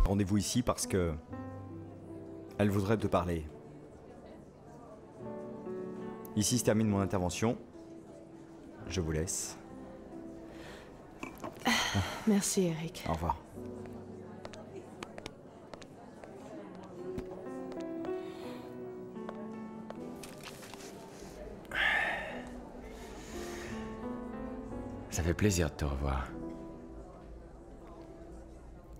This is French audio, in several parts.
Rendez-vous ici parce que... elle voudrait te parler. Ici se termine mon intervention. Je vous laisse. Merci, Eric. Au revoir. Ça fait plaisir de te revoir.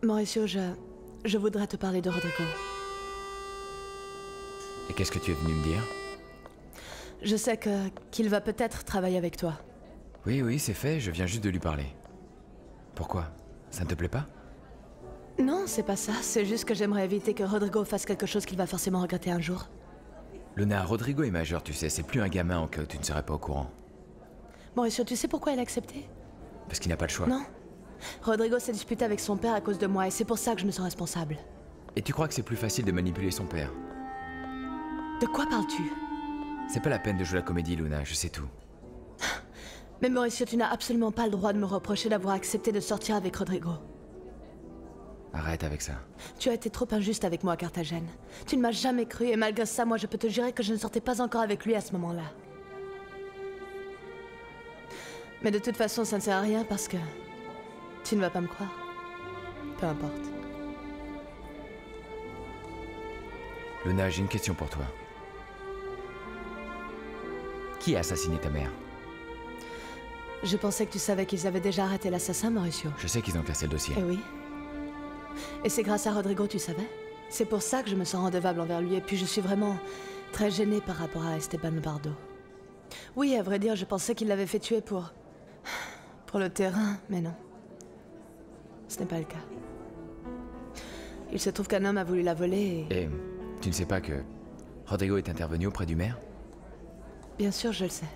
Mauricio, je voudrais te parler de Rodrigo. Et qu'est-ce que tu es venu me dire? Je sais qu'il va peut-être travailler avec toi. Oui, c'est fait, je viens juste de lui parler. Pourquoi? Ça ne te plaît pas? Non, c'est pas ça. C'est juste que j'aimerais éviter que Rodrigo fasse quelque chose qu'il va forcément regretter un jour. Luna, Rodrigo est majeur, tu sais, c'est plus un gamin en cas où tu ne serais pas au courant. Mauricio, tu sais pourquoi il a accepté? Parce qu'il n'a pas le choix. Non. Rodrigo s'est disputé avec son père à cause de moi et c'est pour ça que je me sens responsable. Et tu crois que c'est plus facile de manipuler son père? De quoi parles-tu? C'est pas la peine de jouer la comédie, Luna, je sais tout. Mais Mauricio, tu n'as absolument pas le droit de me reprocher d'avoir accepté de sortir avec Rodrigo. Arrête avec ça. Tu as été trop injuste avec moi à Carthagène. Tu ne m'as jamais cru et malgré ça, moi je peux te jurer que je ne sortais pas encore avec lui à ce moment-là. Mais de toute façon, ça ne sert à rien parce que... tu ne vas pas me croire. Peu importe. Luna, j'ai une question pour toi. Qui a assassiné ta mère? Je pensais que tu savais qu'ils avaient déjà arrêté l'assassin, Mauricio. Je sais qu'ils ont classé le dossier. Eh oui. Et c'est grâce à Rodrigo, tu savais? C'est pour ça que je me sens redevable envers lui et puis je suis vraiment très gênée par rapport à Esteban Lobardo. Oui, à vrai dire, je pensais qu'il l'avait fait tuer pour le terrain, mais non. Ce n'est pas le cas. Il se trouve qu'un homme a voulu la voler et... Et tu ne sais pas que Rodrigo est intervenu auprès du maire? Bien sûr, je le sais.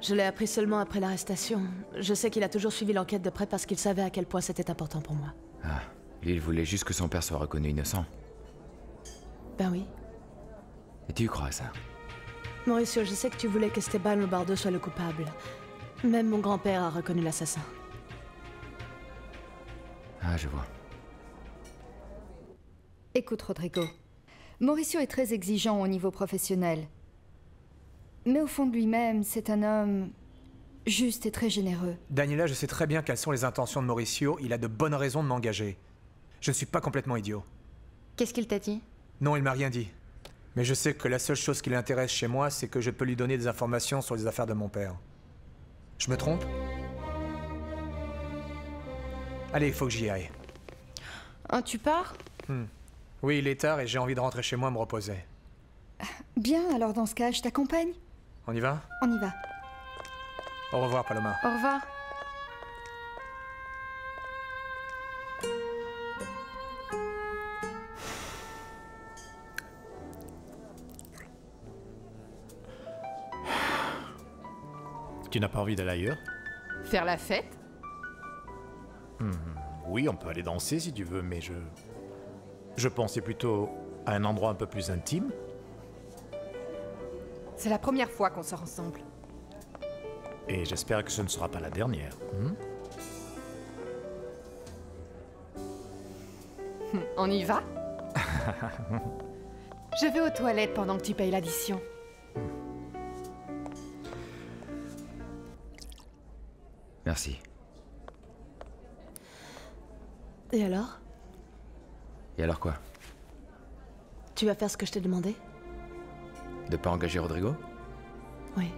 Je l'ai appris seulement après l'arrestation. Je sais qu'il a toujours suivi l'enquête de près parce qu'il savait à quel point c'était important pour moi. Ah, lui, il voulait juste que son père soit reconnu innocent. Ben oui. Et tu y crois à ça? Mauricio, je sais que tu voulais qu'Esteban Lobardo soit le coupable. Même mon grand-père a reconnu l'assassin. Ah, je vois. Écoute, Rodrigo. Mauricio est très exigeant au niveau professionnel. Mais au fond de lui-même, c'est un homme juste et très généreux. Daniela, je sais très bien quelles sont les intentions de Mauricio. Il a de bonnes raisons de m'engager. Je ne suis pas complètement idiot. Qu'est-ce qu'il t'a dit? Non, il m'a rien dit. Mais je sais que la seule chose qui l'intéresse chez moi, c'est que je peux lui donner des informations sur les affaires de mon père. Je me trompe? Allez, il faut que j'y aille. Ah, tu pars? Oui, il est tard et j'ai envie de rentrer chez moi me reposer. Bien, alors dans ce cas, je t'accompagne. On y va? On y va. Au revoir, Paloma. Au revoir. Tu n'as pas envie d'aller ailleurs? Faire la fête? Oui, on peut aller danser si tu veux, mais je pensais plutôt à un endroit un peu plus intime. C'est la première fois qu'on sort ensemble. Et j'espère que ce ne sera pas la dernière. On y va? Je vais aux toilettes pendant que tu payes l'addition. Merci. Et alors? Et alors quoi? Tu vas faire ce que je t'ai demandé? De pas engager Rodrigo? Oui.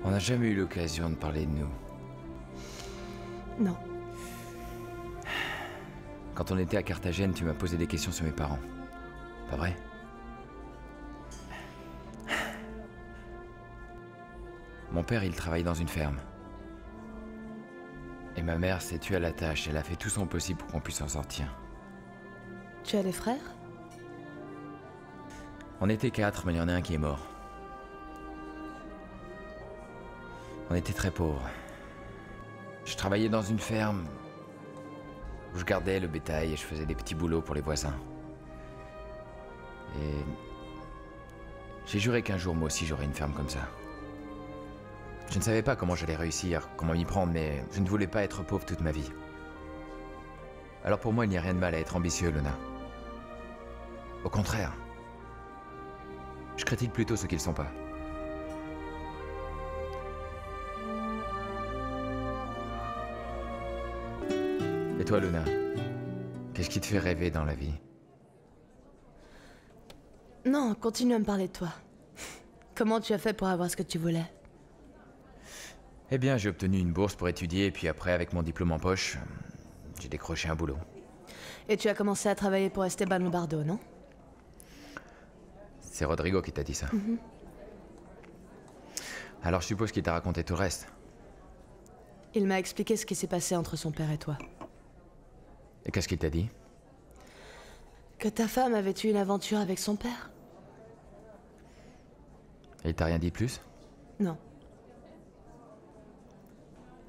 On n'a jamais eu l'occasion de parler de nous. Non. Quand on était à Carthagène, tu m'as posé des questions sur mes parents. Pas vrai? Mon père, il travaille dans une ferme. Et ma mère s'est tuée à la tâche. Elle a fait tout son possible pour qu'on puisse en sortir. Tu as des frères? On était 4, mais il y en a un qui est mort. On était très pauvres. Je travaillais dans une ferme où je gardais le bétail et je faisais des petits boulots pour les voisins. Et j'ai juré qu'un jour, moi aussi, j'aurais une ferme comme ça. Je ne savais pas comment j'allais réussir, comment m'y prendre, mais je ne voulais pas être pauvre toute ma vie. Alors pour moi, il n'y a rien de mal à être ambitieux, Luna. Au contraire. Je critique plutôt ceux qui ne le sont pas. Et toi, Luna? Qu'est-ce qui te fait rêver dans la vie? Non, continue à me parler de toi. Comment tu as fait pour avoir ce que tu voulais? Eh bien, j'ai obtenu une bourse pour étudier, et puis après, avec mon diplôme en poche, j'ai décroché un boulot. Et tu as commencé à travailler pour Esteban Lombardo, non? C'est Rodrigo qui t'a dit ça. Alors je suppose qu'il t'a raconté tout le reste. Il m'a expliqué ce qui s'est passé entre son père et toi. Et qu'est-ce qu'il t'a dit? Que ta femme avait eu une aventure avec son père? Et il t'a rien dit de plus? Non.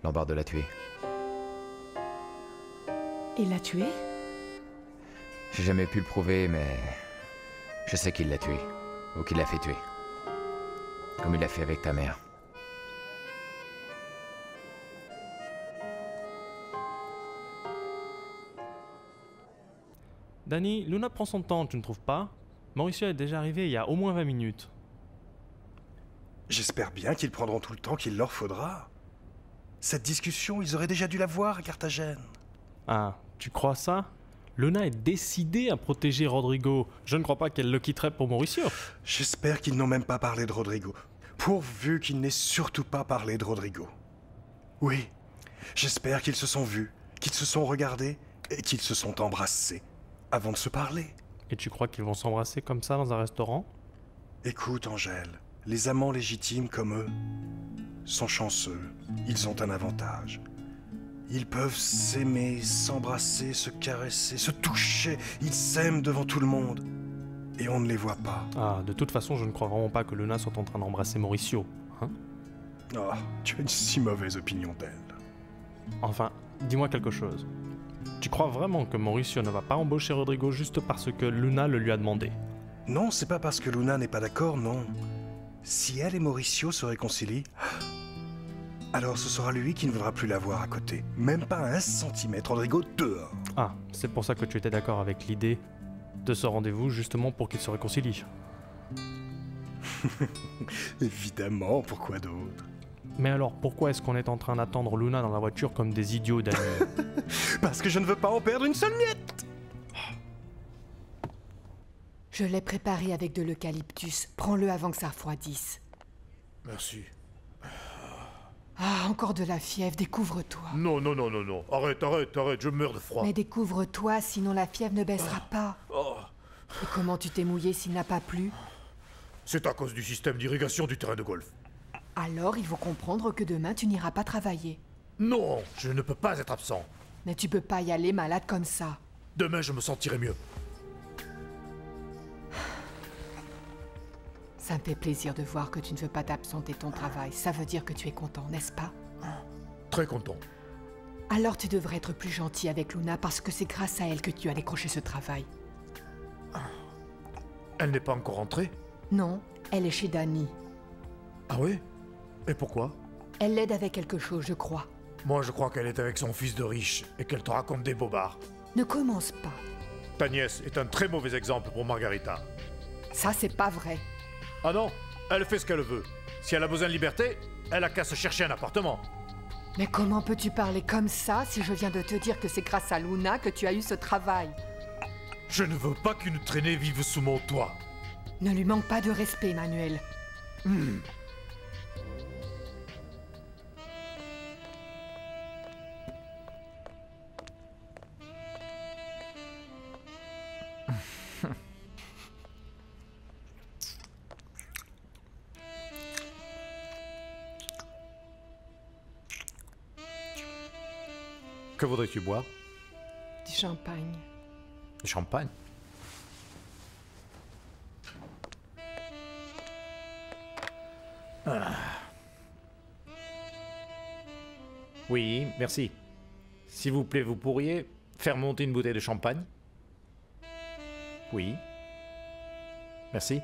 Lombardo l'a tué. Il l'a tué? J'ai jamais pu le prouver, mais je sais qu'il l'a tué. Ou qu'il l'a fait tuer. Comme il l'a fait avec ta mère. Danny, Luna prend son temps, tu ne trouves pas? Mauricio est déjà arrivé il y a au moins 20 minutes. J'espère bien qu'ils prendront tout le temps qu'il leur faudra. Cette discussion, ils auraient déjà dû la voir à Carthagène. Ah, tu crois ça? Luna est décidée à protéger Rodrigo. Je ne crois pas qu'elle le quitterait pour Mauricio. J'espère qu'ils n'ont même pas parlé de Rodrigo. Pourvu qu'ils n'aient surtout pas parlé de Rodrigo. Oui, j'espère qu'ils se sont vus, qu'ils se sont regardés et qu'ils se sont embrassés avant de se parler. Et tu crois qu'ils vont s'embrasser comme ça dans un restaurant? Écoute, Angèle, les amants légitimes comme eux sont chanceux. Ils ont un avantage. Ils peuvent s'aimer, s'embrasser, se caresser, se toucher. Ils s'aiment devant tout le monde. Et on ne les voit pas. Ah, de toute façon, je ne crois vraiment pas que Luna soit en train d'embrasser Mauricio. Hein? Oh, tu as une si mauvaise opinion d'elle. Enfin, dis-moi quelque chose. Tu crois vraiment que Mauricio ne va pas embaucher Rodrigo juste parce que Luna le lui a demandé? Non, c'est pas parce que Luna n'est pas d'accord, non. Si elle et Mauricio se réconcilient, alors ce sera lui qui ne voudra plus la voir à côté. Même pas un centimètre, Rodrigo dehors. Ah, c'est pour ça que tu étais d'accord avec l'idée de ce rendez-vous justement pour qu'ils se réconcilient. Évidemment, pourquoi d'autre? Mais alors, pourquoi est-ce qu'on est en train d'attendre Luna dans la voiture comme des idiots, Danny? Parce que je ne veux pas en perdre une seule miette. Je l'ai préparé avec de l'eucalyptus. Prends-le avant que ça refroidisse. Merci. Ah, encore de la fièvre, découvre-toi. Non, non, non, non, non. Arrête, arrête, arrête, je meurs de froid. Mais découvre-toi, sinon la fièvre ne baissera pas. Oh, Et comment tu t'es mouillé s'il n'a pas plu? c'est à cause du système d'irrigation du terrain de golf. Alors il faut comprendre que demain tu n'iras pas travailler. Non, je ne peux pas être absent. Mais tu peux pas y aller malade comme ça. Demain, je me sentirai mieux. Ça me fait plaisir de voir que tu ne veux pas t'absenter de ton travail. Ça veut dire que tu es content, n'est-ce pas? Très content. Alors tu devrais être plus gentil avec Luna parce que c'est grâce à elle que tu as décroché ce travail. Elle n'est pas encore rentrée? Non, elle est chez Danny. Ah oui? Et pourquoi? Elle l'aide avec quelque chose, je crois. Moi, je crois qu'elle est avec son fils de riche et qu'elle te raconte des bobards. Ne commence pas. Ta nièce est un très mauvais exemple pour Margarita. Ça, c'est pas vrai. Ah non, elle fait ce qu'elle veut. Si elle a besoin de liberté, elle a qu'à se chercher un appartement. Mais comment peux-tu parler comme ça si je viens de te dire que c'est grâce à Luna que tu as eu ce travail? Je ne veux pas qu'une traînée vive sous mon toit. Ne lui manque pas de respect, Manuel. Que voudrais-tu boire? Du champagne. Du champagne? Oui, merci. S'il vous plaît, vous pourriez faire monter une bouteille de champagne? Oui. Merci.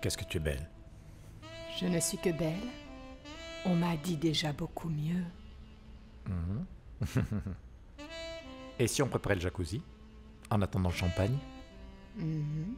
Qu'est-ce que tu es belle. Je ne suis que belle. On m'a dit déjà beaucoup mieux. Et si on préparait le jacuzzi en attendant le champagne? Mhm.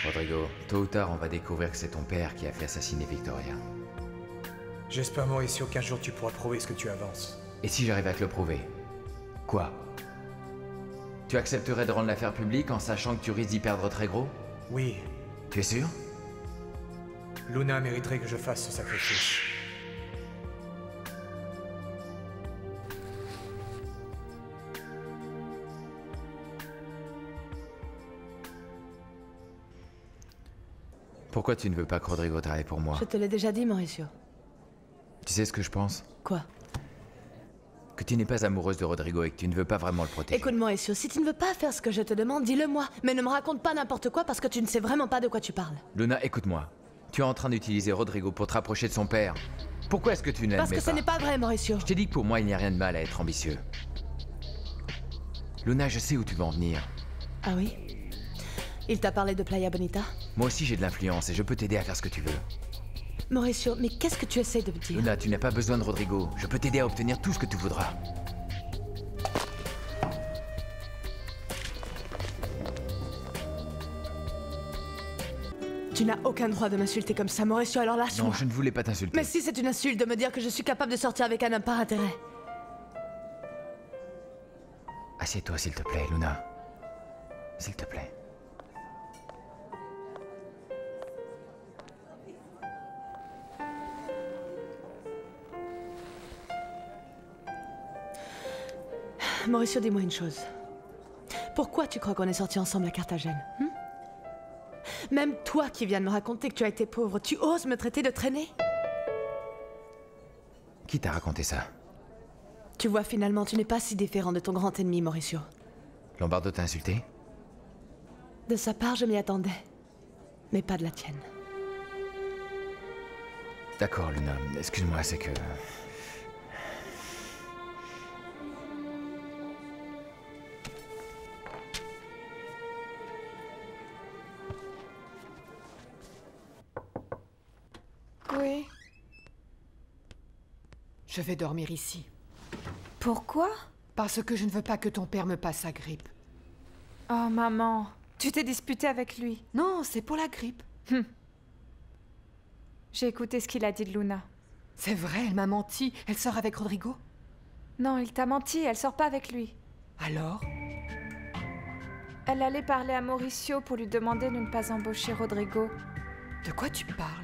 Rodrigo, tôt ou tard, on va découvrir que c'est ton père qui a fait assassiner Victoria. J'espère, Mauricio, qu'un jour tu pourras prouver ce que tu avances. Et si j'arrive à te le prouver? Quoi? Tu accepterais de rendre l'affaire publique en sachant que tu risques d'y perdre très gros? Oui, Tu es sûr? Luna mériterait que je fasse ce sacrifice. Pourquoi tu ne veux pas que Rodrigo travaille pour moi? Je te l'ai déjà dit, Mauricio. Tu sais ce que je pense? Quoi? Que tu n'es pas amoureuse de Rodrigo et que tu ne veux pas vraiment le protéger. Écoute, Mauricio, si tu ne veux pas faire ce que je te demande, dis-le-moi. Mais ne me raconte pas n'importe quoi parce que tu ne sais vraiment pas de quoi tu parles. Luna, écoute-moi. Tu es en train d'utiliser Rodrigo pour te rapprocher de son père. Pourquoi est-ce que tu ne l'admets Parce pas? que ce n'est pas vrai, Mauricio. Je t'ai dit que pour moi, il n'y a rien de mal à être ambitieux. Luna, je sais où tu veux en venir. Ah oui? Il t'a parlé de Playa Bonita? Moi aussi, j'ai de l'influence et je peux t'aider à faire ce que tu veux. Mauricio, mais qu'est-ce que tu essaies de me dire? Luna, tu n'as pas besoin de Rodrigo. Je peux t'aider à obtenir tout ce que tu voudras. Tu n'as aucun droit de m'insulter comme ça, Mauricio, alors lâche-moi. Non, je ne voulais pas t'insulter. Mais si c'est une insulte de me dire que je suis capable de sortir avec un homme par intérêt. Assieds-toi, s'il te plaît, Luna. S'il te plaît. Mauricio, dis-moi une chose. Pourquoi tu crois qu'on est sortis ensemble à Carthagène? Même toi qui viens de me raconter que tu as été pauvre, tu oses me traiter de traînée? Qui t'a raconté ça? Tu vois, finalement, tu n'es pas si différent de ton grand ennemi, Mauricio. Lombardo t'a insulté? De sa part, je m'y attendais. Mais pas de la tienne. D'accord, Luna. Excuse-moi, c'est que... Oui. Je vais dormir ici. Pourquoi? Parce que je ne veux pas que ton père me passe sa grippe. Oh maman, tu t'es disputée avec lui. Non, c'est pour la grippe. J'ai écouté ce qu'il a dit de Luna. C'est vrai, elle m'a menti. Elle sort avec Rodrigo? Non, il t'a menti, elle sort pas avec lui. Alors? Elle allait parler à Mauricio pour lui demander de ne pas embaucher Rodrigo. De quoi tu parles?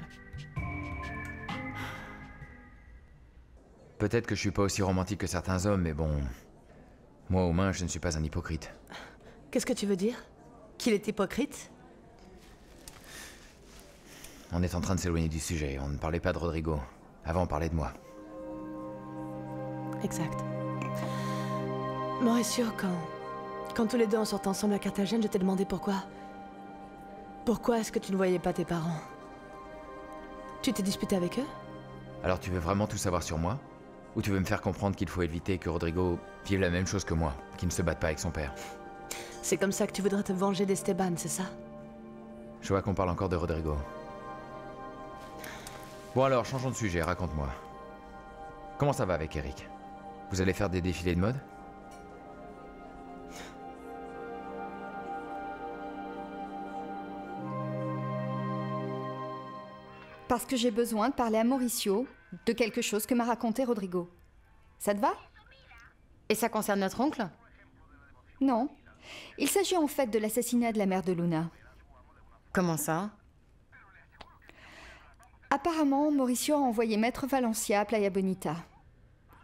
Peut-être que je suis pas aussi romantique que certains hommes, mais bon... Moi, au moins, je ne suis pas un hypocrite. Qu'est-ce que tu veux dire? Qu'il est hypocrite? On est en train de s'éloigner du sujet. On ne parlait pas de Rodrigo. Avant, on parlait de moi. Exact. Mauricio, quand tous les deux on sortait ensemble à Carthagène, je t'ai demandé pourquoi... Pourquoi est-ce que tu ne voyais pas tes parents? Tu t'es disputé avec eux? Alors tu veux vraiment tout savoir sur moi? Ou tu veux me faire comprendre qu'il faut éviter que Rodrigo vive la même chose que moi, qu'il ne se batte pas avec son père? C'est comme ça que tu voudrais te venger d'Esteban, c'est ça? Je vois qu'on parle encore de Rodrigo. Bon alors, changeons de sujet, raconte-moi. Comment ça va avec Eric? Vous allez faire des défilés de mode? Parce que j'ai besoin de parler à Mauricio de quelque chose que m'a raconté Rodrigo. Ça te va? Et ça concerne notre oncle? Non. Il s'agit en fait de l'assassinat de la mère de Luna. Comment ça? Apparemment, Mauricio a envoyé Maître Valencia à Playa Bonita.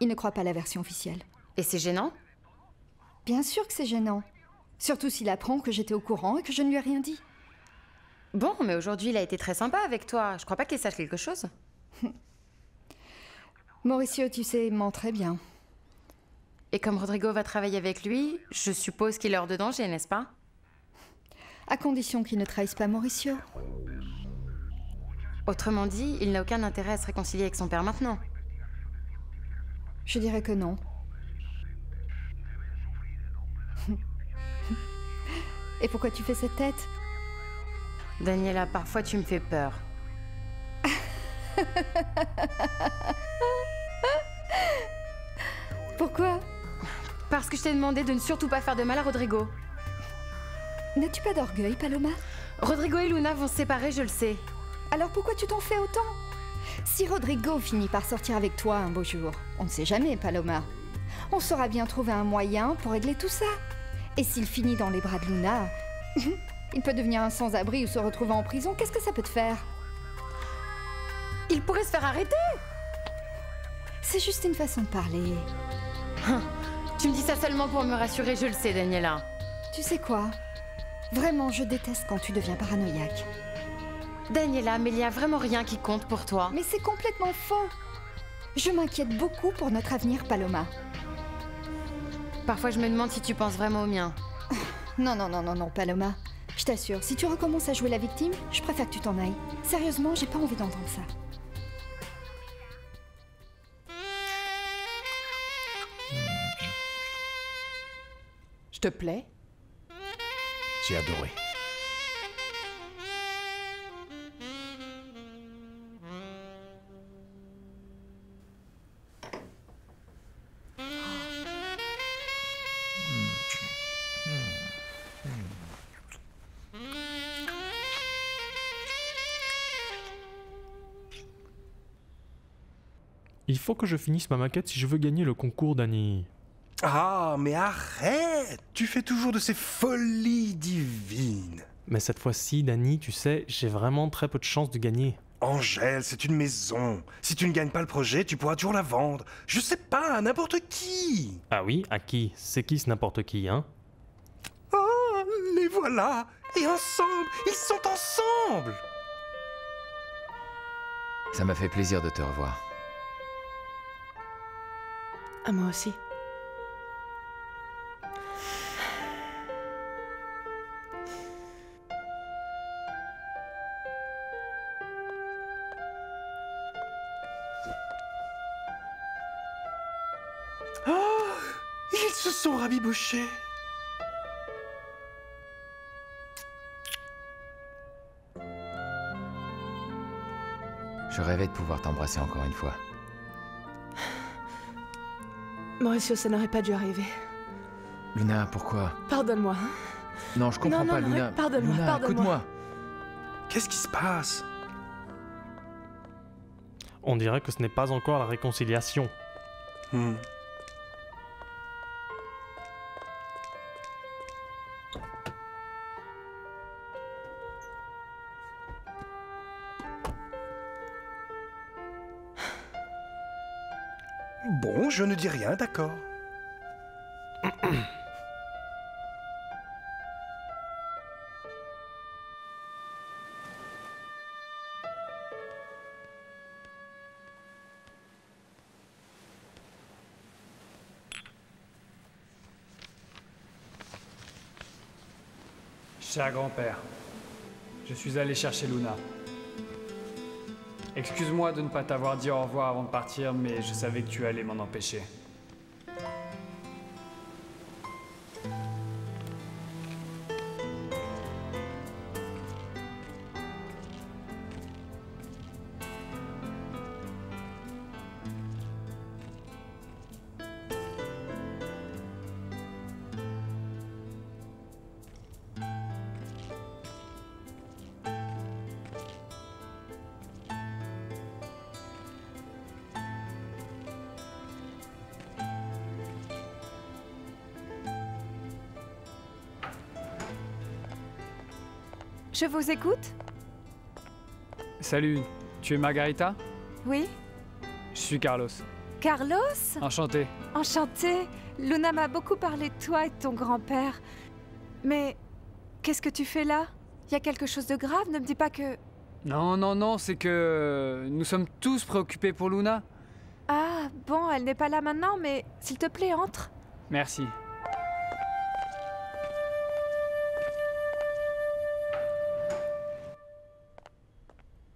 Il ne croit pas la version officielle. Et c'est gênant? Bien sûr que c'est gênant. Surtout s'il apprend que j'étais au courant et que je ne lui ai rien dit. Bon, mais aujourd'hui, il a été très sympa avec toi. Je crois pas qu'il sache quelque chose. Mauricio, tu sais, ment très bien. Et comme Rodrigo va travailler avec lui, je suppose qu'il est hors de danger, n'est-ce pas? À condition qu'il ne trahisse pas Mauricio. Autrement dit, il n'a aucun intérêt à se réconcilier avec son père maintenant. Je dirais que non. Et pourquoi tu fais cette tête? Daniela, parfois tu me fais peur. Pourquoi? Parce que je t'ai demandé de ne surtout pas faire de mal à Rodrigo. N'as-tu pas d'orgueil, Paloma? Rodrigo et Luna vont se séparer, je le sais. Alors pourquoi tu t'en fais autant? Si Rodrigo finit par sortir avec toi un beau jour, on ne sait jamais, Paloma. On saura bien trouver un moyen pour régler tout ça. Et s'il finit dans les bras de Luna, il peut devenir un sans-abri ou se retrouver en prison. Qu'est-ce que ça peut te faire? Il pourrait se faire arrêter! C'est juste une façon de parler. Tu me dis ça seulement pour me rassurer, je le sais, Daniela. Tu sais quoi? Vraiment, je déteste quand tu deviens paranoïaque. Daniela, mais il n'y a vraiment rien qui compte pour toi. Mais c'est complètement faux. Je m'inquiète beaucoup pour notre avenir, Paloma. Parfois, je me demande si tu penses vraiment au mien. Non, non, non, non, non, Paloma. Je t'assure, si tu recommences à jouer la victime, je préfère que tu t'en ailles. Sérieusement, j'ai pas envie d'entendre ça. Je te plais? J'ai adoré. Il faut que je finisse ma maquette si je veux gagner le concours d'Annie. Ah, mais arrête! Tu fais toujours de ces folies divines. Mais cette fois-ci, Dani, tu sais, j'ai vraiment très peu de chances de gagner. Angèle, c'est une maison. Si tu ne gagnes pas le projet, tu pourras toujours la vendre. Je sais pas, à n'importe qui. Ah oui, à qui? C'est qui ce n'importe qui, hein? Oh, les voilà! Et ensemble, ils sont ensemble! Ça m'a fait plaisir de te revoir. À moi aussi. Oh, ils se sont rabibochés. Je rêvais de pouvoir t'embrasser encore une fois. Mauricio, ça n'aurait pas dû arriver. Luna, pourquoi? Pardonne-moi. Non, je comprends pas, non, Luna. pardonne-moi, Luna, pardonne-moi. écoute-moi. Qu'est-ce qui se passe? On dirait que ce n'est pas encore la réconciliation. Bon, je ne dis rien, d'accord. Cher grand-père, Je suis allé chercher Luna. Excuse-moi de ne pas t'avoir dit au revoir avant de partir, mais je savais que tu allais m'en empêcher. Je vous écoute? Salut, tu es Margarita? Oui? Je suis Carlos. Carlos? Enchanté. Enchanté. Luna m'a beaucoup parlé de toi et de ton grand-père. Mais qu'est-ce que tu fais là? Y a quelque chose de grave? Ne me dis pas que... Non, c'est que nous sommes tous préoccupés pour Luna. Ah, bon, elle n'est pas là maintenant, mais s'il te plaît, entre. Merci.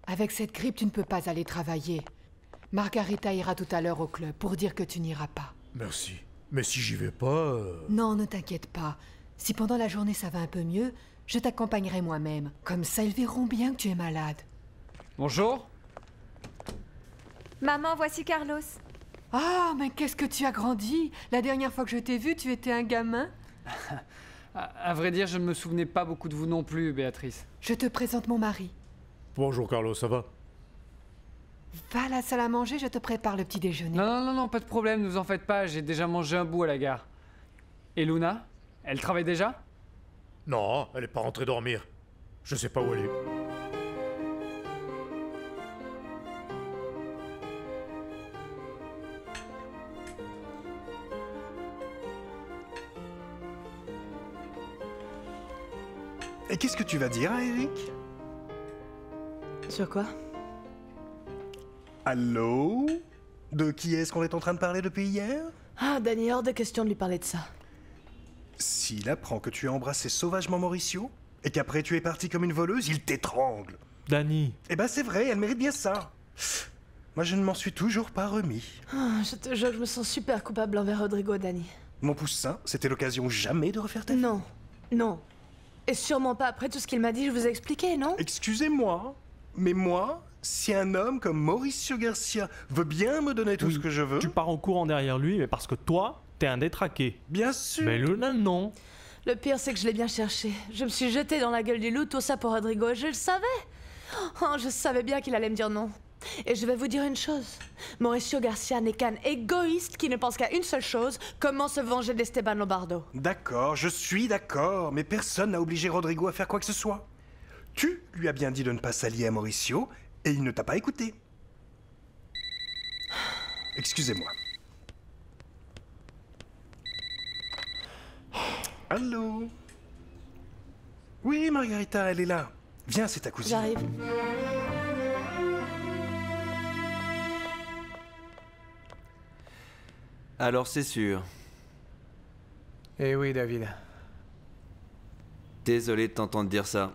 Avec cette grippe, tu ne peux pas aller travailler. Margarita ira tout à l'heure au club pour dire que tu n'iras pas. Merci. Mais si j'y vais pas... Non, ne t'inquiète pas. Si pendant la journée ça va un peu mieux, je t'accompagnerai moi-même. Comme ça, ils verront bien que tu es malade. Bonjour. Maman, voici Carlos. Ah, mais qu'est-ce que tu as grandi! La dernière fois que je t'ai vu, tu étais un gamin. À vrai dire, je ne me souvenais pas beaucoup de vous non plus, Béatrice. Je te présente mon mari. Bonjour Carlos, ça va? Va à la salle à manger, je te prépare le petit déjeuner. Non, pas de problème, ne vous en faites pas, j'ai déjà mangé un bout à la gare. Et Luna? Elle travaille déjà? Non, elle est pas rentrée dormir. Je sais pas où elle est. Et qu'est-ce que tu vas dire à Eric? Sur quoi? Allô? De qui est-ce qu'on est en train de parler depuis hier? Ah, Danny, hors de question de lui parler de ça. S'il apprend que tu as embrassé sauvagement Mauricio, et qu'après tu es parti comme une voleuse, il t'étrangle. Danny. Eh ben c'est vrai, elle mérite bien ça. Moi je ne m'en suis toujours pas remis. Ah, je te jure que je me sens super coupable envers Rodrigo, Danny. Mon poussin, c'était l'occasion jamais de refaire ta vie. Non. Et sûrement pas après tout ce qu'il m'a dit, je vous ai expliqué, non? Excusez-moi, mais moi, si un homme comme Mauricio Garcia veut bien me donner tout ce que je veux... Tu pars en courant derrière lui, mais parce que toi, t'es un détraqué. Bien sûr. Mais Luna, non. Le pire, c'est que je l'ai bien cherché. Je me suis jetée dans la gueule du loup, tout ça pour Rodrigo, et je le savais. Oh, je savais bien qu'il allait me dire non. Et je vais vous dire une chose. Mauricio Garcia n'est qu'un égoïste qui ne pense qu'à une seule chose, comment se venger d'Esteban Lombardo. D'accord, je suis d'accord, mais personne n'a obligé Rodrigo à faire quoi que ce soit. Tu lui as bien dit de ne pas s'allier à Mauricio, et il ne t'a pas écouté. Excusez-moi. Allô? Oui, Margarita, elle est là. Viens, c'est ta cousine. J'arrive. Alors c'est sûr. Eh oui, David. Désolé de t'entendre dire ça.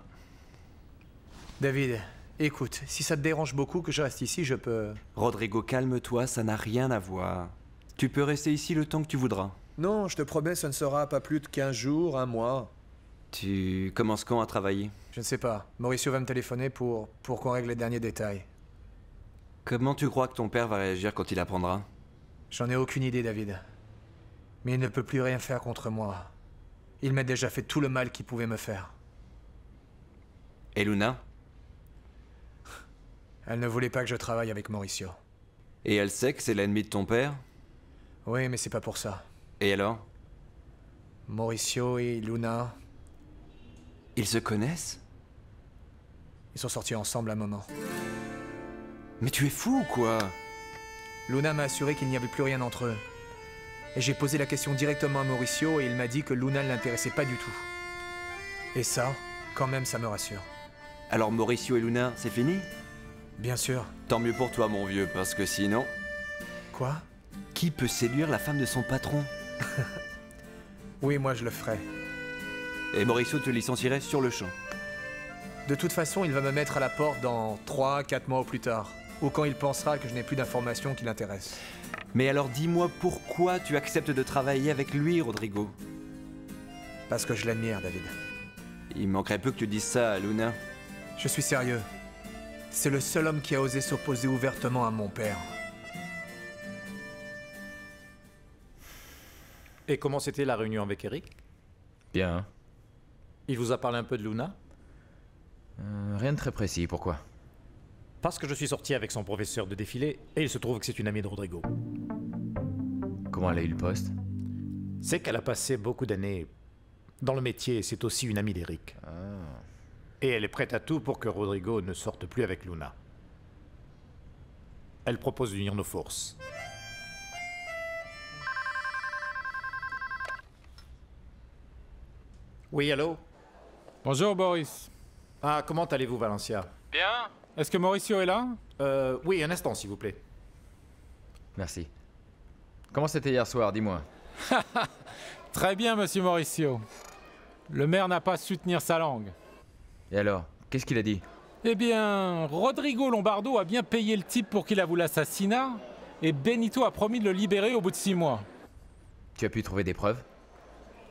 David, écoute, si ça te dérange beaucoup que je reste ici, je peux... Rodrigo, calme-toi, ça n'a rien à voir. Tu peux rester ici le temps que tu voudras. Non, je te promets, ce ne sera pas plus de 15 jours, un mois. Tu commences quand à travailler? Je ne sais pas. Mauricio va me téléphoner pour qu'on règle les derniers détails. Comment tu crois que ton père va réagir quand il apprendra? J'en ai aucune idée, David. Mais il ne peut plus rien faire contre moi. Il m'a déjà fait tout le mal qu'il pouvait me faire. Et Luna? Elle ne voulait pas que je travaille avec Mauricio. Et elle sait que c'est l'ennemi de ton père? Oui, mais c'est pas pour ça. Et alors? Mauricio et Luna... Ils se connaissent? Ils sont sortis ensemble un moment. Mais tu es fou ou quoi? Luna m'a assuré qu'il n'y avait plus rien entre eux. Et j'ai posé la question directement à Mauricio et il m'a dit que Luna ne l'intéressait pas du tout. Et ça, quand même, ça me rassure. Alors Mauricio et Luna, c'est fini? Bien sûr. Tant mieux pour toi, mon vieux, parce que sinon... Quoi? Qui peut séduire la femme de son patron? Oui, moi je le ferai. Et Mauricio te licencierait sur le champ. De toute façon, il va me mettre à la porte dans 3-4 mois au plus tard. Ou quand il pensera que je n'ai plus d'informations qui l'intéressent. Mais alors dis-moi pourquoi tu acceptes de travailler avec lui, Rodrigo? Parce que je l'admire, David. Il manquerait peu que tu dises ça à Luna. Je suis sérieux. C'est le seul homme qui a osé s'opposer ouvertement à mon père. Et comment c'était la réunion avec Eric? Bien. Il vous a parlé un peu de Luna? Rien de très précis, pourquoi? Parce que je suis sorti avec son professeur de défilé et il se trouve que c'est une amie de Rodrigo. Comment elle a eu le poste? C'est qu'elle a passé beaucoup d'années dans le métier et c'est aussi une amie d'Eric. Et elle est prête à tout pour que Rodrigo ne sorte plus avec Luna. Elle propose d'unir nos forces. Oui, allô? Bonjour Boris. Ah, comment allez-vous, Valencia? Bien. Est-ce que Mauricio est là? Oui, un instant, s'il vous plaît. Merci. Comment c'était hier soir, dis-moi? Très bien, monsieur Mauricio. Le maire n'a pas su tenir sa langue. Et alors, qu'est-ce qu'il a dit? Eh bien, Rodrigo Lombardo a bien payé le type pour qu'il avoue l'assassinat, et Benito a promis de le libérer au bout de 6 mois. Tu as pu trouver des preuves?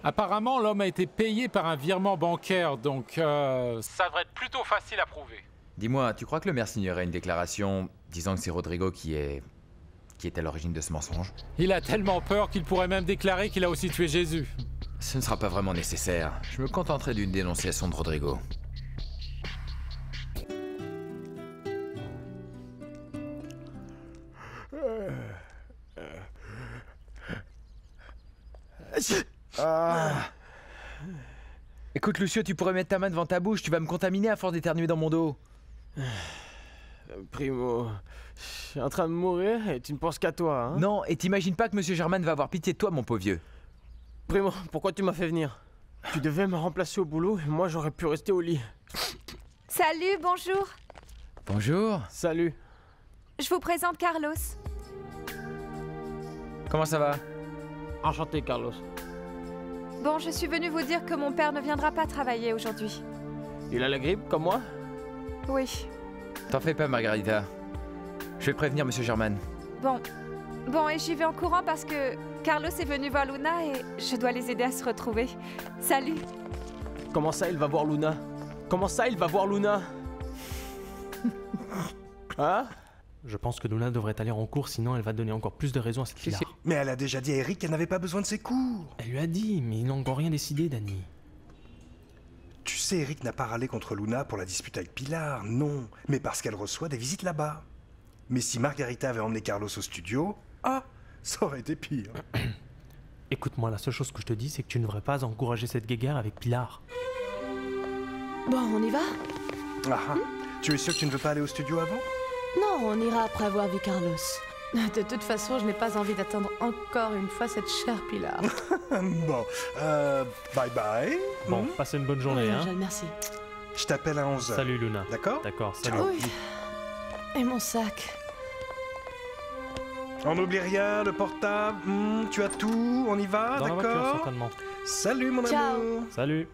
Apparemment, l'homme a été payé par un virement bancaire, donc ça devrait être plutôt facile à prouver. Dis-moi, tu crois que le maire signerait une déclaration disant que c'est Rodrigo qui est à l'origine de ce mensonge? Il a tellement peur qu'il pourrait même déclarer qu'il a aussi tué Jésus. Ce ne sera pas vraiment nécessaire. Je me contenterai d'une dénonciation de Rodrigo. Écoute, Lucio, tu pourrais mettre ta main devant ta bouche, tu vas me contaminer à force d'éternuer dans mon dos. Primo, je suis en train de mourir et tu ne penses qu'à toi, hein? Non, et t'imagines pas que Monsieur Germain va avoir pitié de toi, mon pauvre vieux. Primo, pourquoi tu m'as fait venir? Tu devais me remplacer au boulot et moi j'aurais pu rester au lit. Salut, bonjour. Bonjour. Salut. Je vous présente Carlos. Comment ça va? Enchanté, Carlos. Bon, je suis venue vous dire que mon père ne viendra pas travailler aujourd'hui. Il a la grippe, comme moi? Oui. T'en fais pas, Margarita. Je vais prévenir Monsieur Germain. Bon, et j'y vais en courant parce que Carlos est venu voir Luna et je dois les aider à se retrouver. Salut. Comment ça, il va voir Luna? Comment ça, il va voir Luna? Hein? Je pense que Luna devrait aller en cours, sinon elle va donner encore plus de raisons à cette fille-là. Mais elle a déjà dit à Eric qu'elle n'avait pas besoin de ses cours. Elle lui a dit, mais ils n'ont encore rien décidé, Danny. Tu sais, Eric n'a pas râlé contre Luna pour la dispute avec Pilar, non. Mais parce qu'elle reçoit des visites là-bas. Mais si Margarita avait emmené Carlos au studio, ça aurait été pire. Écoute-moi, la seule chose que je te dis, c'est que tu ne devrais pas encourager cette guéguerre avec Pilar. Bon, on y va? Tu es sûr que tu ne veux pas aller au studio avant? Non, on ira après avoir vu Carlos. De toute façon, je n'ai pas envie d'attendre encore une fois cette chère Pilar. Bon, bye bye. Bon, passez une bonne journée, hein. Angèle, merci. Je t'appelle à 11h. Salut, Luna. D'accord? D'accord, salut. Oui. Et mon sac? On n'oublie rien, le portable, tu as tout, on y va, Dans la voiture, d'accord? certainement. Salut, mon Ciao. amour. Salut.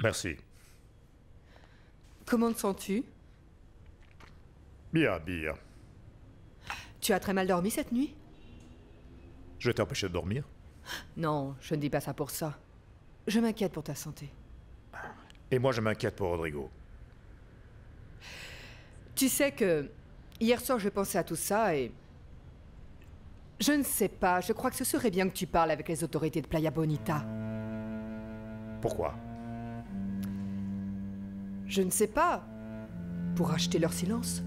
Merci. Comment te sens-tu? Bien, bien. Tu as très mal dormi cette nuit? Je t'ai empêché de dormir? Non, je ne dis pas ça pour ça. Je m'inquiète pour ta santé. Et moi, je m'inquiète pour Rodrigo. Tu sais que hier soir, je pensais à tout ça et... Je ne sais pas, je crois que ce serait bien que tu parles avec les autorités de Playa Bonita. Pourquoi? Je ne sais pas. Pour acheter leur silence.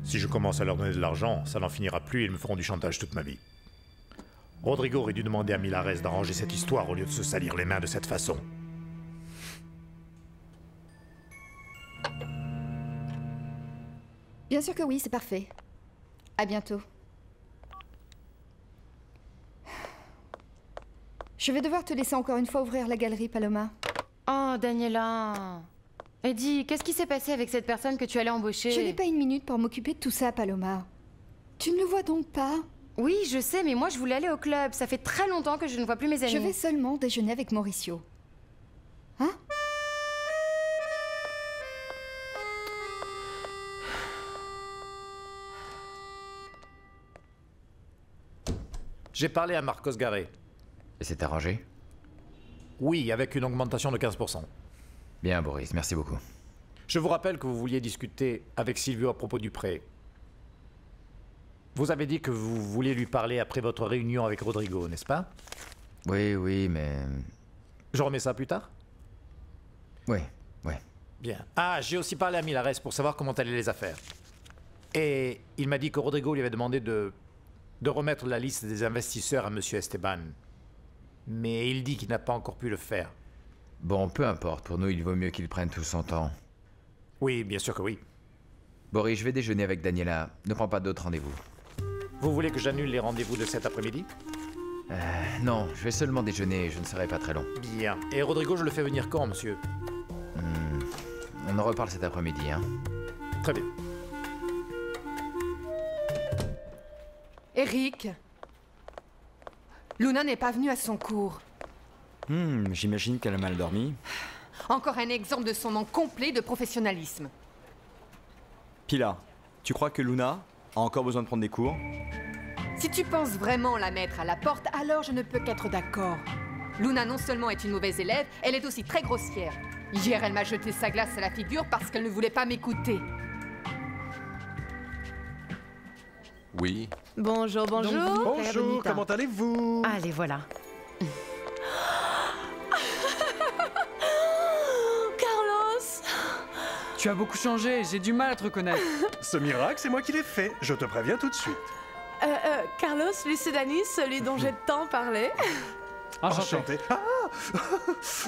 Si je commence à leur donner de l'argent, ça n'en finira plus et ils me feront du chantage toute ma vie. Rodrigo aurait dû demander à Milares d'arranger cette histoire au lieu de se salir les mains de cette façon. Bien sûr que oui, c'est parfait. À bientôt. Je vais devoir te laisser encore une fois ouvrir la galerie, Paloma. Oh, Daniela. Eddie, qu'est-ce qui s'est passé avec cette personne que tu allais embaucher? Je n'ai pas une minute pour m'occuper de tout ça, Paloma. Tu ne le vois donc pas? Oui, je sais, mais moi je voulais aller au club. Ça fait très longtemps que je ne vois plus mes amis. Je vais seulement déjeuner avec Mauricio. Hein? J'ai parlé à Marcos Garé. Et c'est arrangé? Oui, avec une augmentation de 15%. Bien, Boris, merci beaucoup. Je vous rappelle que vous vouliez discuter avec Silvio à propos du prêt. Vous avez dit que vous vouliez lui parler après votre réunion avec Rodrigo, n'est-ce pas? Oui, oui, mais... Je remets ça plus tard? Oui. Bien. Ah, j'ai aussi parlé à Milares pour savoir comment allaient les affaires. Et il m'a dit que Rodrigo lui avait demandé de remettre la liste des investisseurs à Monsieur Esteban. Mais il dit qu'il n'a pas encore pu le faire. Bon, peu importe. Pour nous, il vaut mieux qu'il prenne tout son temps. Oui, bien sûr que oui. Boris, je vais déjeuner avec Daniela. Ne prends pas d'autres rendez-vous. Vous voulez que j'annule les rendez-vous de cet après-midi? Non, je vais seulement déjeuner. Je ne serai pas très long. Bien. Et Rodrigo, je le fais venir quand, monsieur? On en reparle cet après-midi, hein? Très bien. Eric, Luna n'est pas venue à son cours. J'imagine qu'elle a mal dormi. Encore un exemple de son manque complet de professionnalisme. Pilar, tu crois que Luna a encore besoin de prendre des cours? Si tu penses vraiment la mettre à la porte, alors je ne peux qu'être d'accord. Luna non seulement est une mauvaise élève, elle est aussi très grossière. Hier, elle m'a jeté sa glace à la figure parce qu'elle ne voulait pas m'écouter. Oui. Bonjour. Bonjour, comment allez-vous? Allez, voilà. Carlos! Tu as beaucoup changé, j'ai du mal à te reconnaître. Ce miracle, c'est moi qui l'ai fait. Je te préviens tout de suite. Carlos, lui c'est Dani, celui dont j'ai tant parlé. Enchanté. Ah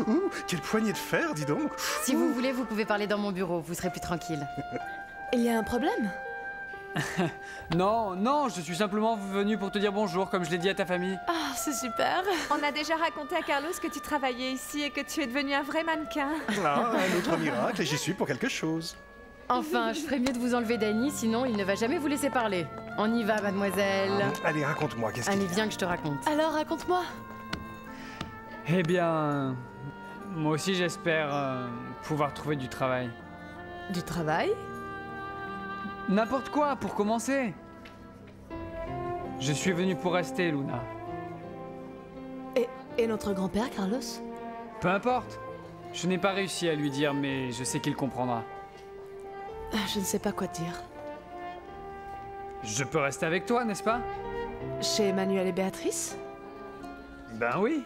Ouh, quelle poignée de fer, dis donc. Si vous voulez, vous pouvez parler dans mon bureau, vous serez plus tranquille. Il y a un problème? Non, je suis simplement venu pour te dire bonjour, comme je l'ai dit à ta famille. Ah, c'est super. On a déjà raconté à Carlos que tu travaillais ici et que tu es devenu un vrai mannequin. Ah, un autre miracle et j'y suis pour quelque chose. Enfin, je ferais mieux de vous enlever Dany, sinon il ne va jamais vous laisser parler. On y va, mademoiselle. Allez, raconte-moi, qu'est-ce qu'il y a? Allez, viens que je te raconte. Alors, raconte-moi. Eh bien, moi aussi j'espère pouvoir trouver du travail. Du travail? N'importe quoi, pour commencer. Je suis venu pour rester, Luna. Et notre grand-père, Carlos? Peu importe. Je n'ai pas réussi à lui dire, mais je sais qu'il comprendra. Je ne sais pas quoi te dire. Je peux rester avec toi, n'est-ce pas? Chez Emmanuel et Béatrice? Ben oui.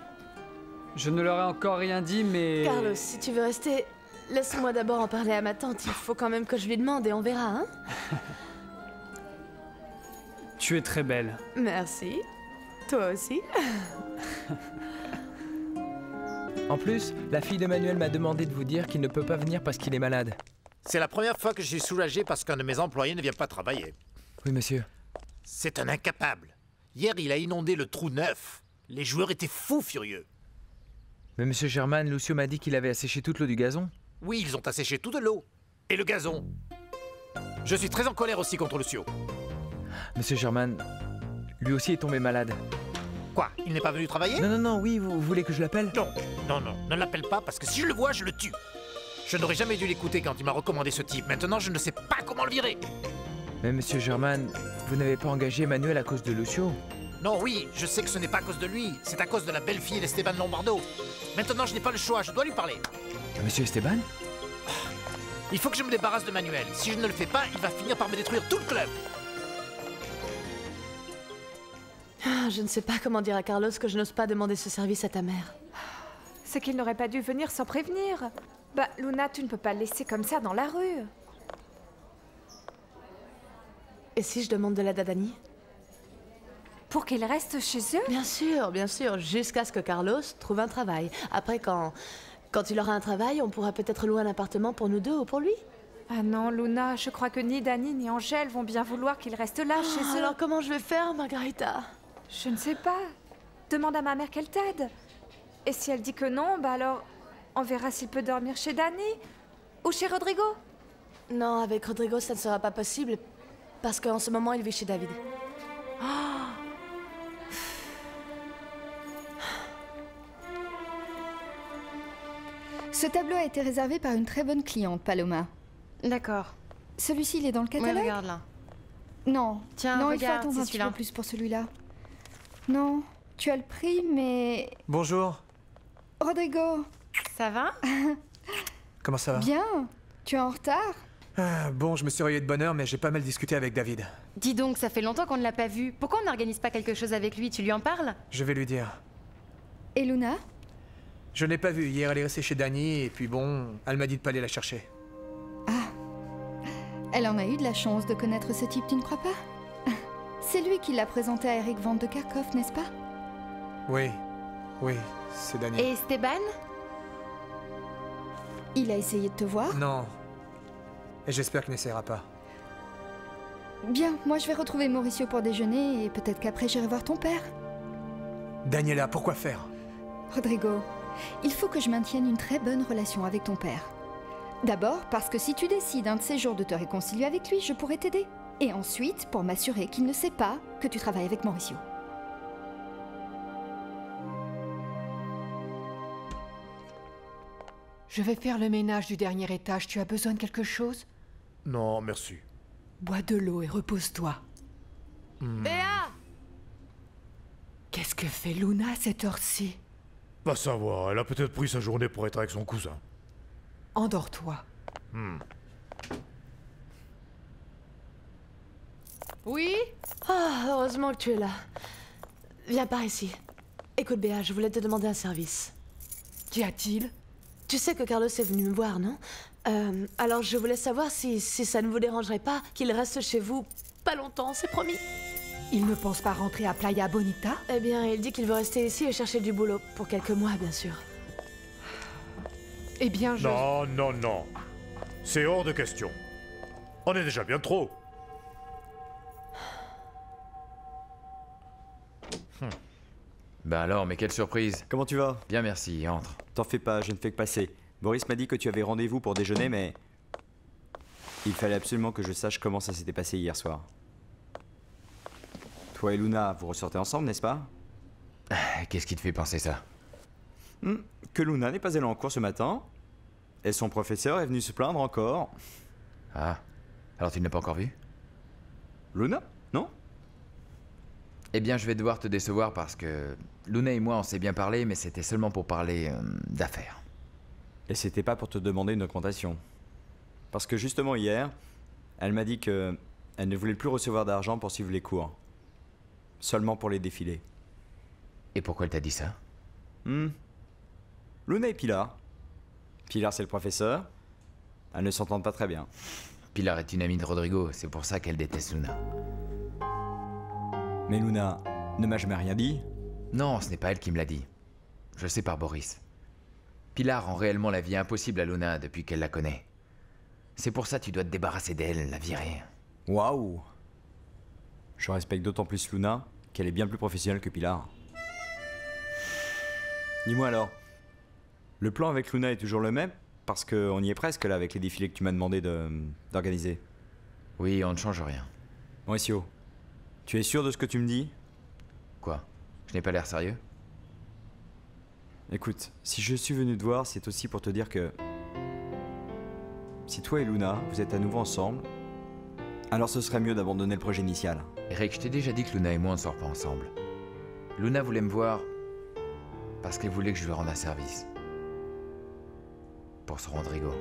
Je ne leur ai encore rien dit, mais... Carlos, si tu veux rester, laisse-moi d'abord en parler à ma tante. Il faut quand même que je lui demande et on verra, hein? Tu es très belle. Merci. Toi aussi. En plus, la fille d'Emmanuel m'a demandé de vous dire qu'il ne peut pas venir parce qu'il est malade. C'est la première fois que je suis soulagé parce qu'un de mes employés ne vient pas travailler. Oui, monsieur. C'est un incapable. Hier, il a inondé le trou neuf. Les joueurs étaient fous furieux. Mais monsieur German, Lucio m'a dit qu'il avait asséché toute l'eau du gazon. Oui, ils ont asséché toute l'eau. Et le gazon. Je suis très en colère aussi contre Lucio. Monsieur German, lui aussi est tombé malade. Quoi? Il n'est pas venu travailler? Non, oui, vous voulez que je l'appelle? Non, ne l'appelle pas parce que si je le vois, je le tue. Je n'aurais jamais dû l'écouter quand il m'a recommandé ce type. Maintenant, je ne sais pas comment le virer. Mais monsieur German, vous n'avez pas engagé Emmanuel à cause de Lucio? Non, oui, je sais que ce n'est pas à cause de lui. C'est à cause de la belle-fille d'Esteban Lombardo. Maintenant, je n'ai pas le choix. Je dois lui parler. Monsieur Esteban? Il faut que je me débarrasse de Manuel. Si je ne le fais pas, il va finir par me détruire tout le club. Je ne sais pas comment dire à Carlos que je n'ose pas demander ce service à ta mère. C'est qu'il n'aurait pas dû venir sans prévenir. Bah, Luna, tu ne peux pas le laisser comme ça dans la rue. Et si je demande de l'aide à Dany? Pour qu'il reste chez eux? Bien sûr, jusqu'à ce que Carlos trouve un travail. Après, quand il aura un travail, on pourra peut-être louer un appartement pour nous deux ou pour lui. Ah non, Luna, je crois que ni Dany ni Angèle vont bien vouloir qu'il reste là, chez eux. Alors comment je vais faire, Margarita? Je ne sais pas. Demande à ma mère qu'elle t'aide. Et si elle dit que non, bah alors, on verra s'il peut dormir chez Dany ou chez Rodrigo. Non, avec Rodrigo, ça ne sera pas possible, parce qu'en ce moment, il vit chez David. Ce tableau a été réservé par une très bonne cliente, Paloma. D'accord. Celui-ci, il est dans le catalogue? Ouais, regarde là. Non. Tiens, non, regarde, il faut attendre un c'est petit peu plus pour celui-là. Non, tu as le prix, mais... Bonjour. Rodrigo. Ça va? Comment ça va? Bien. Tu es en retard? Bon, je me suis réveillé de bonne heure, mais j'ai pas mal discuté avec David. Dis donc, ça fait longtemps qu'on ne l'a pas vu. Pourquoi on n'organise pas quelque chose avec lui? Tu lui en parles? Je vais lui dire. Et Luna? Je n'ai pas vu. Hier, elle est restée chez Danny, et puis bon, elle m'a dit de pas aller la chercher. Elle en a eu de la chance de connaître ce type, tu ne crois pas? C'est lui qui l'a présenté à Eric Van de Kerkhoff, n'est-ce pas? Oui, oui, c'est Danny. Et Esteban? Il a essayé de te voir? Non. Et j'espère qu'il n'essaiera pas. Bien, moi je vais retrouver Mauricio pour déjeuner et peut-être qu'après j'irai voir ton père. Daniela, pourquoi faire? Rodrigo, il faut que je maintienne une très bonne relation avec ton père. D'abord parce que si tu décides un de ces jours de te réconcilier avec lui, je pourrais t'aider. Et ensuite pour m'assurer qu'il ne sait pas que tu travailles avec Mauricio. Je vais faire le ménage du dernier étage. Tu as besoin de quelque chose? Non, merci. Bois de l'eau et repose-toi. Béa! Qu'est-ce que fait Luna à cette heure-ci? Va savoir, elle a peut-être pris sa journée pour être avec son cousin. Endors-toi. Oui? Ah, heureusement que tu es là. Viens par ici. Écoute, Béa, je voulais te demander un service. Qu'y a-t-il? Tu sais que Carlos est venu me voir, non? Alors je voulais savoir si ça ne vous dérangerait pas qu'il reste chez vous pas longtemps, c'est promis. Il ne pense pas rentrer à Playa Bonita? Eh bien, il dit qu'il veut rester ici et chercher du boulot. Pour quelques mois, bien sûr. Eh bien, je... Non, non, non. C'est hors de question. On est déjà bien trop. Bah alors, mais quelle surprise. Comment tu vas? Bien, merci, entre. T'en fais pas, je ne fais que passer. Boris m'a dit que tu avais rendez-vous pour déjeuner, mais... Il fallait absolument que je sache comment ça s'était passé hier soir. Toi et Luna, vous ressortez ensemble, n'est-ce pas? Qu'est-ce qui te fait penser ça? Que Luna n'est pas allée en cours ce matin, et son professeur est venu se plaindre encore. Ah, alors tu ne l'as pas encore vu? Luna? Non? Eh bien, je vais devoir te décevoir parce que Luna et moi, on s'est bien parlé, mais c'était seulement pour parler d'affaires. Et c'était pas pour te demander une augmentation. Parce que justement hier, elle m'a dit que elle ne voulait plus recevoir d'argent pour suivre les cours. Seulement pour les défilés. Et pourquoi elle t'a dit ça? Luna et Pilar. Pilar, c'est le professeur. Elles ne s'entendent pas très bien. Pilar est une amie de Rodrigo, c'est pour ça qu'elle déteste Luna. Mais Luna ne m'a jamais rien dit. Non, ce n'est pas elle qui me l'a dit. Je le sais par Boris. Pilar rend réellement la vie impossible à Luna depuis qu'elle la connaît. C'est pour ça que tu dois te débarrasser d'elle, la virer. Waouh! Je respecte d'autant plus Luna qu'elle est bien plus professionnelle que Pilar. Dis-moi alors, le plan avec Luna est toujours le même? Parce qu'on y est presque là avec les défilés que tu m'as demandé d'organiser. Oui, on ne change rien. Mauricio, tu es sûr de ce que tu me dis? Quoi? Je n'ai pas l'air sérieux? Écoute, si je suis venu te voir, c'est aussi pour te dire que... Si toi et Luna, vous êtes à nouveau ensemble, alors ce serait mieux d'abandonner le projet initial. Eric, je t'ai déjà dit que Luna et moi on ne sort pas ensemble. Luna voulait me voir parce qu'elle voulait que je lui rende un service. Pour son Rodrigo.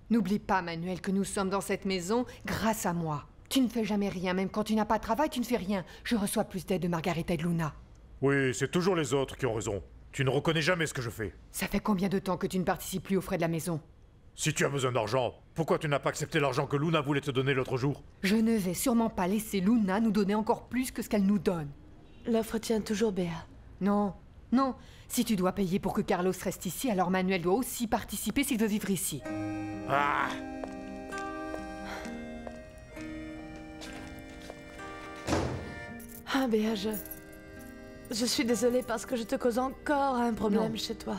N'oublie pas, Manuel, que nous sommes dans cette maison grâce à moi. Tu ne fais jamais rien, même quand tu n'as pas de travail, tu ne fais rien. Je reçois plus d'aide de Margarita et de Luna. Oui, c'est toujours les autres qui ont raison. Tu ne reconnais jamais ce que je fais. Ça fait combien de temps que tu ne participes plus aux frais de la maison? Si tu as besoin d'argent, pourquoi tu n'as pas accepté l'argent que Luna voulait te donner l'autre jour? Je ne vais sûrement pas laisser Luna nous donner encore plus que ce qu'elle nous donne. L'offre tient toujours, Béa. Non, non. Si tu dois payer pour que Carlos reste ici, alors Manuel doit aussi participer s'il veut vivre ici. Ah! Ah, Béa, je suis désolée parce que je te cause encore un problème chez toi.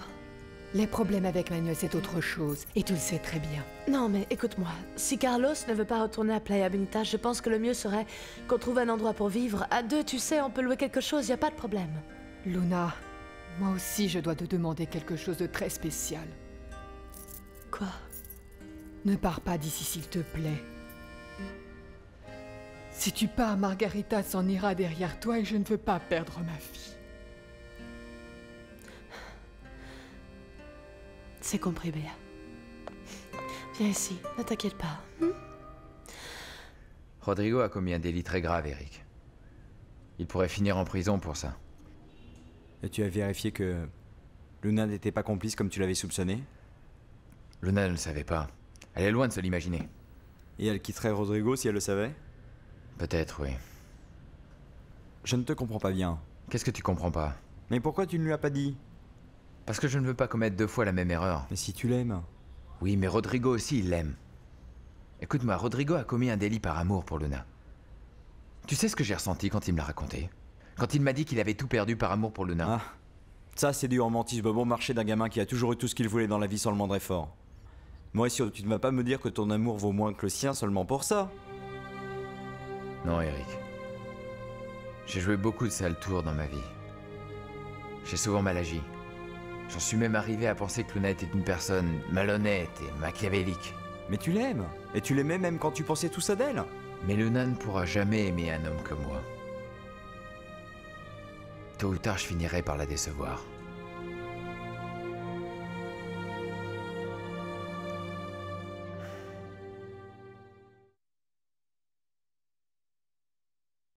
Les problèmes avec Manuel, c'est autre chose, et tu le sais très bien. Non, mais écoute-moi. Si Carlos ne veut pas retourner à Playa Bonita, je pense que le mieux serait qu'on trouve un endroit pour vivre. À deux, tu sais, on peut louer quelque chose, y a pas de problème. Luna, Moi aussi, je dois te demander quelque chose de très spécial. Quoi? Ne pars pas d'ici, s'il te plaît. Si tu pars, Margarita s'en ira derrière toi et je ne veux pas perdre ma fille. C'est compris, Béa. Viens ici, ne t'inquiète pas. Rodrigo a commis un délit très grave, Eric. Il pourrait finir en prison pour ça. Et tu as vérifié que Luna n'était pas complice comme tu l'avais soupçonné? Luna ne le savait pas. Elle est loin de se l'imaginer. Et elle quitterait Rodrigo si elle le savait? Peut-être, oui. Je ne te comprends pas bien. Qu'est-ce que tu comprends pas? Mais pourquoi tu ne lui as pas dit? Parce que je ne veux pas commettre 2 fois la même erreur. Mais si tu l'aimes? Oui, mais Rodrigo aussi, il l'aime. Écoute-moi, Rodrigo a commis un délit par amour pour Luna. Tu sais ce que j'ai ressenti quand il me l'a raconté? Quand il m'a dit qu'il avait tout perdu par amour pour Luna. Ah, ça c'est du romantisme bon marché d'un gamin qui a toujours eu tout ce qu'il voulait dans la vie sans le moindre effort. Mauricio, tu ne vas pas me dire que ton amour vaut moins que le sien seulement pour ça? Non, Eric. J'ai joué beaucoup de sales tours dans ma vie. J'ai souvent mal agi. J'en suis même arrivé à penser que Luna était une personne malhonnête et machiavélique. Mais tu l'aimes. Et tu l'aimais même quand tu pensais tout ça d'elle. Mais Luna ne pourra jamais aimer un homme comme moi. Tôt ou tard, je finirai par la décevoir.